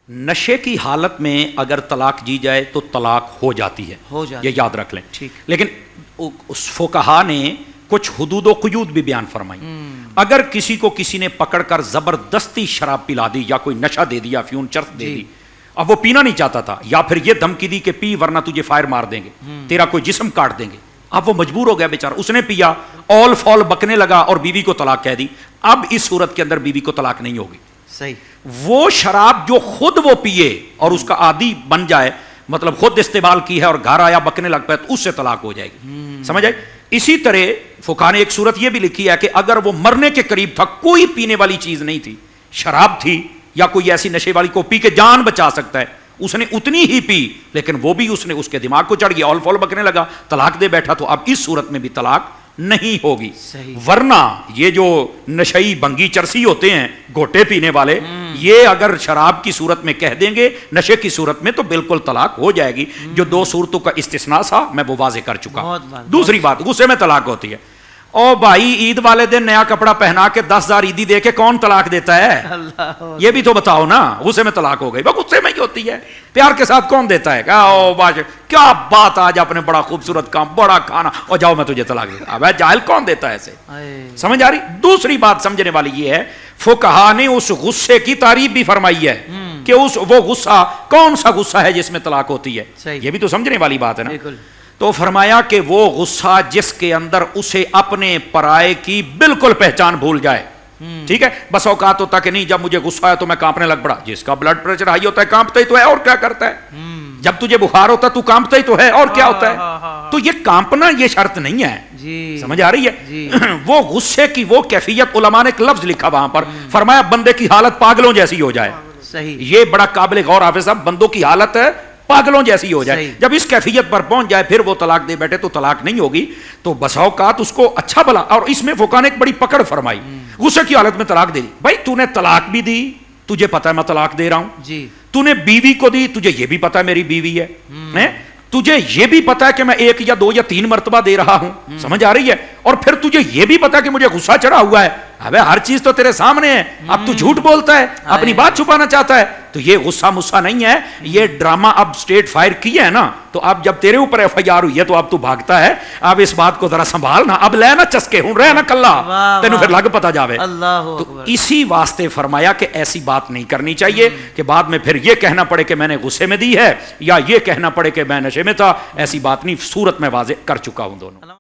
نشے کی حالت میں اگر طلاق دی جائے تو طلاق ہو جاتی ہے، یہ یاد رکھ لیں. لیکن اس فقہا نے کچھ حدود و قیود بھی بیان فرمائی. اگر کسی کو کسی نے پکڑ کر زبردستی شراب پلا دی یا کوئی نشہ دے دیا، فیون چرس دے دی، اب وہ پینا نہیں چاہتا تھا، یا پھر یہ دھمکی دی کہ پی ورنہ تجھے فائر مار دیں گے، تیرا کوئی جسم کاٹ دیں گے، اب وہ مجبور ہو گیا بیچارہ، اس نے پیا، اول فال بکنے لگا اور بیوی کو طلاق کہہ دی. اب اس صورت کے اندر بیوی کو طلاق نہیں ہوگی. صحیح. وہ شراب جو خود وہ پیے اور اس کا عادی بن جائے، مطلب خود استعمال کی ہے اور گھر آیا بکنے لگ پائے، تو اس سے طلاق ہو جائے گی. سمجھ آئے؟ اسی طرح فقہا نے ایک صورت یہ بھی لکھی ہے کہ اگر وہ مرنے کے قریب تھا، کوئی پینے والی چیز نہیں تھی، شراب تھی یا کوئی ایسی نشے والی کو پی کے جان بچا سکتا ہے، اس نے اتنی ہی پی لیکن وہ بھی اس کے دماغ کو چڑھ گیا، آل فال بکنے لگا، طلاق دے بیٹھا، تو اب اس صورت میں بھی طلاق نہیں ہوگی. ورنہ یہ جو نشئی بنگی چرسی ہوتے ہیں، گھوٹے پینے والے، یہ اگر شراب کی صورت میں کہہ دیں گے، نشے کی صورت میں، تو بالکل طلاق ہو جائے گی. جو دو صورتوں کا استثناء تھا میں وہ واضح کر چکا. دوسری بات، غصے میں طلاق ہوتی ہے. او بھائی، عید والے دن نیا کپڑا پہنا کے 10,000 عیدی دے کے کون طلاق دیتا ہے؟ یہ بھی تو بتاؤ نا. غصے میں طلاق ہو گئی، بس غصے میں ہی ہوتی ہے. پیار کے ساتھ کون دیتا ہے؟ او باش، کیا بات، آج آپ نے بڑا خوبصورت کام، بڑا کھانا، اور جاؤ میں تجھے طلاق دیتا. اب جاہل کون دیتا ہے ایسے؟ سمجھ آ رہی؟ دوسری بات سمجھنے والی یہ ہے، فقہا نے اس غصے کی تعریف بھی فرمائی ہے کہ وہ غصہ کون سا غصہ ہے جس میں طلاق ہوتی ہے. یہ بھی تو سمجھنے والی بات ہے نا. تو فرمایا کہ وہ غصہ جس کے اندر اسے اپنے پرائے کی بالکل پہچان بھول جائے. ٹھیک ہے، بس اوقات ہوتا کہ نہیں، جب مجھے غصہ آیا تو میں کانپنے لگ پڑا. جس کا بلڈ پریشر ہائی ہوتا ہے کانپتا ہی تو ہے، اور کیا کرتا ہے؟ جب تجھے بخار ہوتا ہے تو کانپتا ہی تو ہے، اور کیا ہوتا ہے؟ تو یہ کانپنا یہ شرط نہیں ہے. سمجھ آ رہی ہے؟ وہ غصے کی وہ کیفیت، علماء نے ایک لفظ لکھا وہاں پر، فرمایا بندے کی حالت پاگلوں جیسی ہو جائے. یہ بڑا قابل غور حافظ صاحب، بندوں کی حالت ہے پاگلوں جیسی ہو جائے. جب اس کیفیت پر پہنچ جائے پھر وہ طلاق دے بیٹھے تو طلاق نہیں ہوگی. تو بسا اوقات اس کو اچھا بلا، اور اس میں فقہا نے ایک بڑی پکڑ فرمائی، غصے کی حالت میں طلاق دے دی. بھائی تو نے طلاق بھی دی، تجھے پتا ہے میں طلاق دے رہا ہوں. تو نے بیوی کو دی، تجھے یہ بھی پتا ہے میری بیوی ہے، تجھے یہ بھی پتا ہے کہ میں 1 یا 2 یا 3 مرتبہ دے رہا ہوں. سمجھ آ رہی ہے؟ اور پھر تجھے یہ بھی پتا ہے کہ مجھے غصہ چڑھا ہوا ہے. ابے ہر چیز تو تیرے سامنے ہے، اب تو جھوٹ بولتا ہے، اپنی بات چھپانا چاہتا ہے. تو یہ غصہ مصہ نہیں ہے، یہ ڈرامہ اب اسٹیٹ فائر کیا ہے نا. تو اب جب تیرے اوپر FIR ہوئی ہے تو اب تو بھاگتا ہے. اب اس بات کو ذرا سنبھالنا، اب لے نہ چسکے ہوں رہے نہ کلا، تینوں پھر لگ پتا جاوے. تو اسی واسطے فرمایا کہ ایسی بات نہیں کرنی چاہیے کہ بعد میں پھر یہ کہنا پڑے کہ میں نے غصے میں دی ہے، یا یہ کہنا پڑے کہ میں نشے میں تھا. ایسی بات نہیں، صورت میں واضح کر چکا ہوں دونوں.